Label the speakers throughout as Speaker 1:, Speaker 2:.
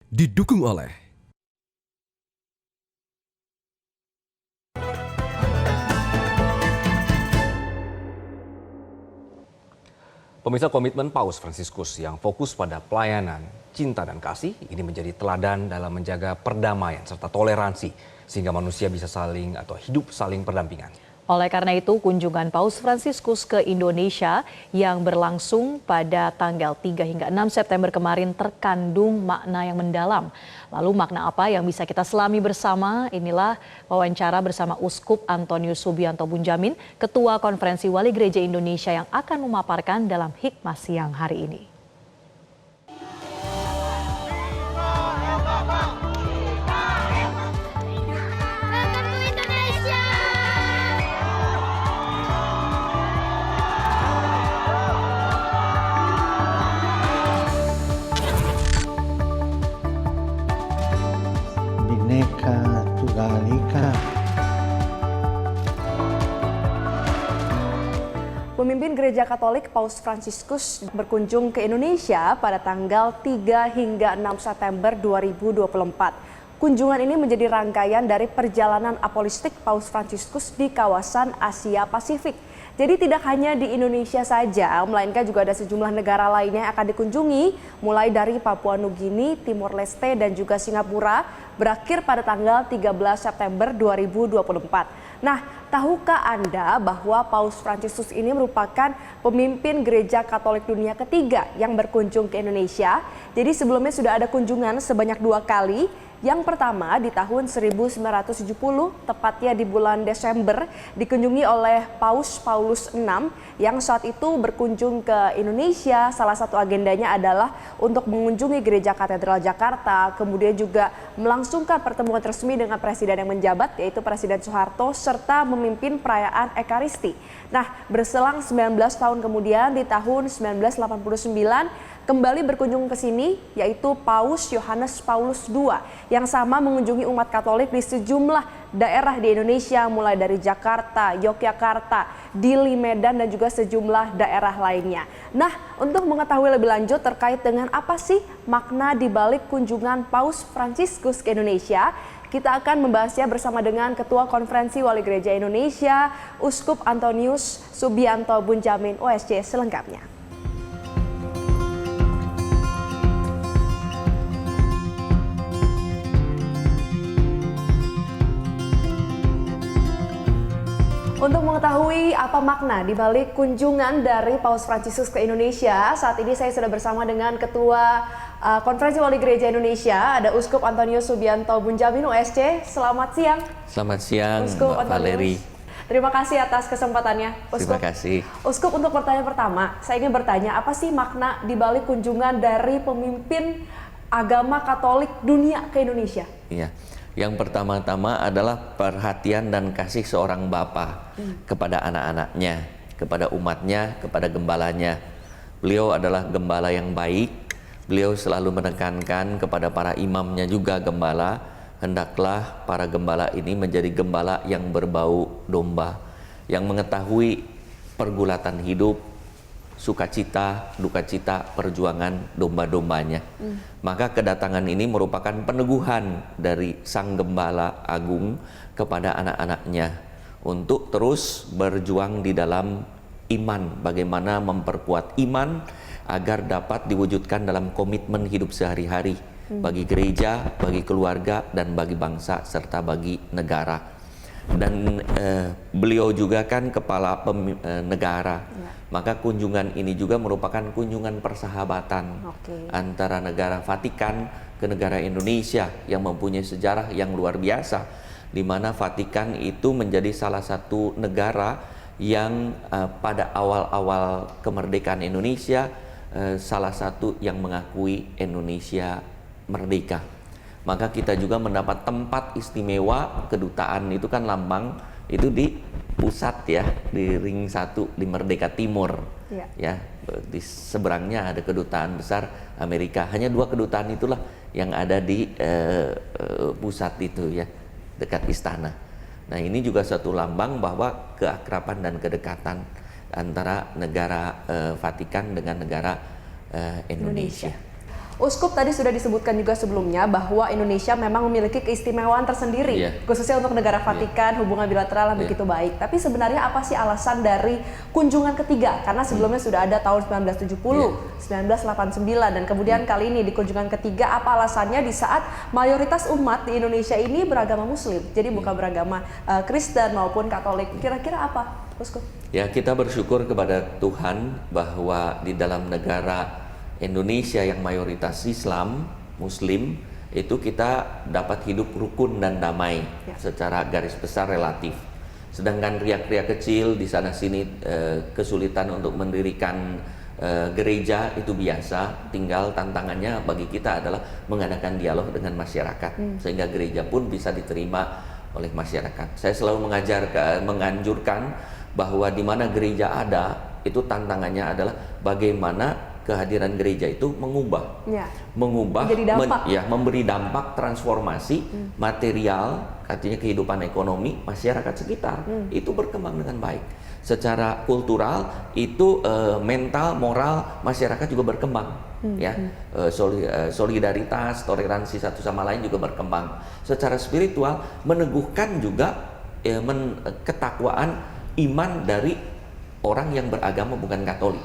Speaker 1: didukung oleh
Speaker 2: Pemirsa, komitmen Paus Fransiskus yang fokus pada pelayanan, cinta dan kasih ini menjadi teladan dalam menjaga perdamaian serta toleransi sehingga manusia bisa saling atau hidup saling berdampingan.
Speaker 3: Oleh karena itu, kunjungan Paus Fransiskus ke Indonesia yang berlangsung pada tanggal 3 hingga 6 September kemarin terkandung makna yang mendalam. Lalu makna apa yang bisa kita selami bersama? Inilah wawancara bersama Uskup Antonius Subianto Bunjamin, Ketua Konferensi Wali Gereja Indonesia yang akan memaparkan dalam hikmah siang hari ini.
Speaker 4: Bhinneka Tunggal Ika.
Speaker 5: Pemimpin Gereja Katolik Paus Fransiskus berkunjung ke Indonesia pada tanggal 3 hingga 6 September 2024. Kunjungan ini menjadi rangkaian dari perjalanan apostolik Paus Fransiskus di kawasan Asia Pasifik. Jadi tidak hanya di Indonesia saja, melainkan juga ada sejumlah negara lainnya yang akan dikunjungi, mulai dari Papua Nugini, Timor Leste, dan juga Singapura, berakhir pada tanggal 13 September 2024. Nah, tahukah Anda bahwa Paus Fransiskus ini merupakan pemimpin Gereja Katolik dunia ketiga yang berkunjung ke Indonesia? Jadi sebelumnya sudah ada kunjungan sebanyak 2 kali. Yang pertama di tahun 1970, tepatnya di bulan Desember, dikunjungi oleh Paus Paulus VI yang saat itu berkunjung ke Indonesia. Salah satu agendanya adalah untuk mengunjungi Gereja Katedral Jakarta, kemudian juga melangsungkan pertemuan resmi dengan Presiden yang menjabat, yaitu Presiden Soeharto, serta memimpin perayaan Ekaristi. Nah, berselang 19 tahun kemudian di tahun 1989, kembali berkunjung ke sini, yaitu Paus Yohanes Paulus II yang sama mengunjungi umat Katolik di sejumlah daerah di Indonesia, mulai dari Jakarta, Yogyakarta, Dili, Medan, dan juga sejumlah daerah lainnya. Nah, untuk mengetahui lebih lanjut terkait dengan apa sih makna di balik kunjungan Paus Fransiskus ke Indonesia, kita akan membahasnya bersama dengan Ketua Konferensi Wali Gereja Indonesia, Uskup Antonius Subianto Bunjamin, OSC, selengkapnya. Untuk mengetahui apa makna di balik kunjungan dari Paus Fransiskus ke Indonesia, saat ini saya sudah bersama dengan Ketua Konferensi Wali Gereja Indonesia, ada Uskup Antonius Subianto Bunjamin, OSC. Selamat siang.
Speaker 6: Selamat siang,
Speaker 5: Uskup
Speaker 6: Mbak Valeri.
Speaker 5: Terima kasih atas kesempatannya, Uskup.
Speaker 6: Terima kasih.
Speaker 5: Uskup, untuk pertanyaan pertama, saya ingin bertanya, apa sih makna di balik kunjungan dari pemimpin agama Katolik dunia ke Indonesia?
Speaker 6: Iya. Yang pertama-tama adalah perhatian dan kasih seorang bapa kepada anak-anaknya, kepada umatnya, kepada gembalanya. Beliau adalah gembala yang baik. Beliau selalu menekankan kepada para imamnya juga gembala, hendaklah para gembala ini menjadi gembala yang berbau domba, yang mengetahui pergulatan hidup, sukacita, dukacita, perjuangan domba-dombanya. Maka kedatangan ini merupakan peneguhan dari Sang Gembala Agung kepada anak-anaknya untuk terus berjuang di dalam iman, bagaimana memperkuat iman agar dapat diwujudkan dalam komitmen hidup sehari-hari bagi gereja, bagi keluarga, dan bagi bangsa serta bagi negara. Dan beliau juga kan kepala negara. Maka kunjungan ini juga merupakan kunjungan persahabatan antara negara Vatikan ke negara Indonesia yang mempunyai sejarah yang luar biasa, di mana Vatikan itu menjadi salah satu negara yang pada awal-awal kemerdekaan Indonesia salah satu yang mengakui Indonesia merdeka. Maka kita juga mendapat tempat istimewa, kedutaan itu kan lambang itu di pusat ya, di ring 1 di Merdeka Timur ya, di seberangnya ada kedutaan besar Amerika. Hanya 2 kedutaan itulah yang ada di pusat itu ya, dekat istana. Nah, ini juga satu lambang bahwa keakraban dan kedekatan antara negara Vatikan dengan negara Indonesia.
Speaker 5: Uskup, tadi sudah disebutkan juga sebelumnya bahwa Indonesia memang memiliki keistimewaan tersendiri, khususnya untuk negara Vatikan, hubungan bilateral yang begitu baik. Tapi sebenarnya apa sih alasan dari kunjungan ketiga? Karena sebelumnya sudah ada tahun 1970, 1989, dan kemudian kali ini di kunjungan ketiga, apa alasannya di saat mayoritas umat di Indonesia ini beragama Muslim, jadi bukan beragama Kristen maupun Katolik. Kira-kira apa, Uskup?
Speaker 6: Ya, kita bersyukur kepada Tuhan bahwa di dalam negara Indonesia yang mayoritas Islam, Muslim, itu kita dapat hidup rukun dan damai secara garis besar relatif. Sedangkan riak-riak kecil di sana sini kesulitan untuk mendirikan gereja itu biasa. Tinggal tantangannya bagi kita adalah mengadakan dialog dengan masyarakat sehingga gereja pun bisa diterima oleh masyarakat. Saya selalu menganjurkan bahwa di mana gereja ada, itu tantangannya adalah bagaimana kehadiran gereja itu mengubah memberi dampak transformasi material, artinya kehidupan ekonomi masyarakat sekitar itu berkembang dengan baik. Secara kultural itu mental, moral masyarakat juga berkembang, solidaritas, toleransi satu sama lain juga berkembang. Secara spiritual meneguhkan juga ketakwaan iman dari orang yang beragama bukan Katolik.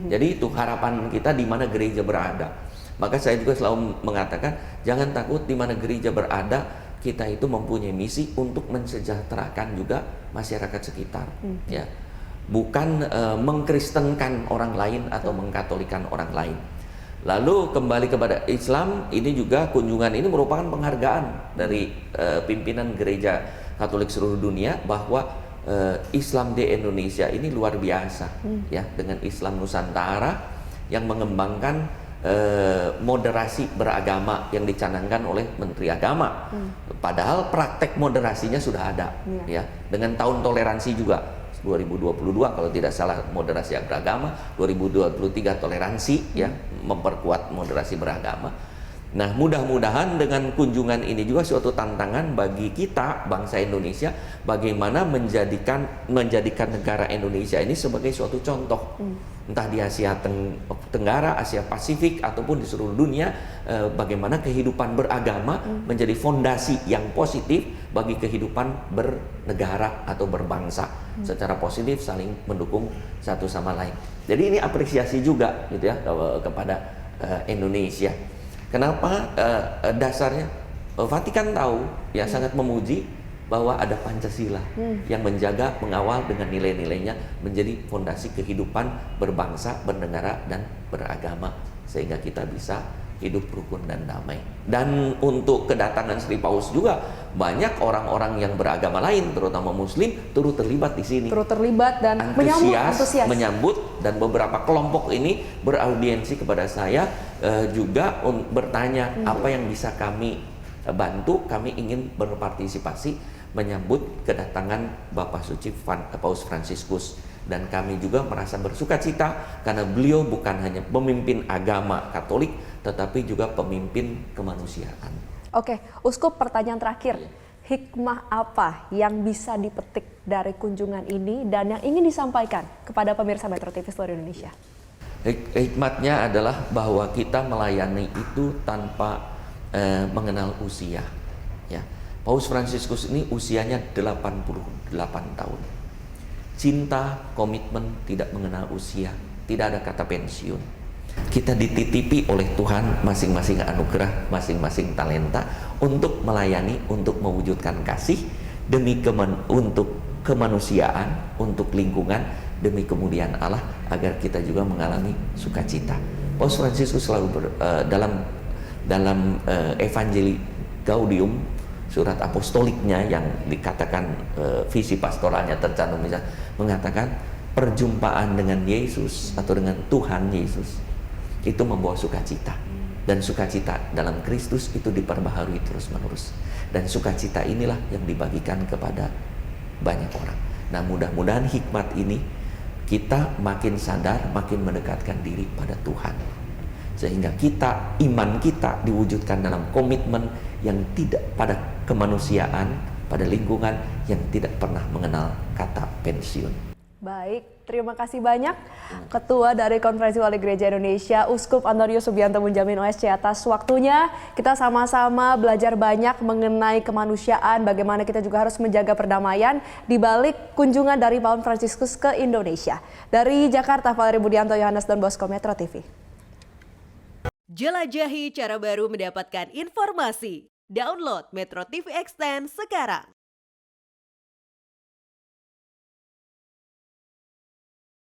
Speaker 6: Jadi itu harapan kita di mana gereja berada. Maka saya juga selalu mengatakan jangan takut di mana gereja berada, kita itu mempunyai misi untuk mensejahterakan juga masyarakat sekitar. Ya, bukan mengkristenkan orang lain atau mengkatolikan orang lain. Lalu kembali kepada Islam, ini juga kunjungan ini merupakan penghargaan dari pimpinan gereja Katolik seluruh dunia bahwa Islam di Indonesia ini luar biasa, ya, dengan Islam Nusantara yang mengembangkan moderasi beragama yang dicanangkan oleh Menteri Agama. Padahal praktek moderasinya sudah ada, ya, dengan tahun toleransi juga 2022 kalau tidak salah moderasi beragama, 2023 toleransi, ya, memperkuat moderasi beragama. Nah, mudah-mudahan dengan kunjungan ini juga suatu tantangan bagi kita bangsa Indonesia bagaimana menjadikan negara Indonesia ini sebagai suatu contoh, entah di Asia Tenggara, Asia Pasifik ataupun di seluruh dunia, bagaimana kehidupan beragama menjadi fondasi yang positif bagi kehidupan bernegara atau berbangsa secara positif, saling mendukung satu sama lain. Jadi ini apresiasi juga gitu ya kepada Indonesia. Kenapa? Dasarnya Vatikan tahu, ya, sangat memuji bahwa ada Pancasila yang menjaga, mengawal dengan nilai-nilainya menjadi fondasi kehidupan berbangsa, bernegara, dan beragama sehingga kita bisa hidup rukun dan damai. Dan untuk kedatangan Sri Paus juga banyak orang-orang yang beragama lain, terutama Muslim, turut terlibat di sini.
Speaker 5: Turut terlibat dan antusias.
Speaker 6: Menyambut, dan beberapa kelompok ini beraudiensi kepada saya juga bertanya apa yang bisa kami bantu. Kami ingin berpartisipasi menyambut kedatangan Bapak Suci Paus Fransiskus, dan kami juga merasa bersukacita karena beliau bukan hanya pemimpin agama Katolik tetapi juga pemimpin kemanusiaan.
Speaker 5: Oke, Uskup, pertanyaan terakhir. Hikmah apa yang bisa dipetik dari kunjungan ini dan yang ingin disampaikan kepada pemirsa Metro TV seluruh Indonesia?
Speaker 6: Hikmatnya adalah bahwa kita melayani itu tanpa mengenal usia. Ya, Paus Fransiskus ini usianya 88 tahun. Cinta, komitmen tidak mengenal usia, tidak ada kata pensiun. Kita dititipi oleh Tuhan masing-masing anugerah, masing-masing talenta untuk melayani, untuk mewujudkan kasih demi untuk kemanusiaan, untuk lingkungan, demi kemuliaan Allah, agar kita juga mengalami sukacita. Paus Fransiskus selalu dalam Evangelii Gaudium, surat apostoliknya yang dikatakan visi pastoralnya tercantum, misalnya mengatakan perjumpaan dengan Yesus atau dengan Tuhan Yesus itu membawa sukacita, dan sukacita dalam Kristus itu diperbaharui terus-menerus, dan sukacita inilah yang dibagikan kepada banyak orang. Nah, mudah-mudahan hikmat ini kita makin sadar, makin mendekatkan diri pada Tuhan, sehingga iman kita diwujudkan dalam komitmen yang tidak pada kemanusiaan, pada lingkungan yang tidak pernah mengenal kata pensiun.
Speaker 5: Baik, terima kasih banyak Ketua dari Konferensi Wali Gereja Indonesia, Uskup Antonio Subianto Munjamin OSC atas waktunya. Kita sama-sama belajar banyak mengenai kemanusiaan, bagaimana kita juga harus menjaga perdamaian di balik kunjungan dari Paus Fransiskus ke Indonesia. Dari Jakarta, Valeri Budianto, Yohanes Don Bosco, Metro TV.
Speaker 1: Jelajahi cara baru mendapatkan informasi. Download Metro TV Extend sekarang.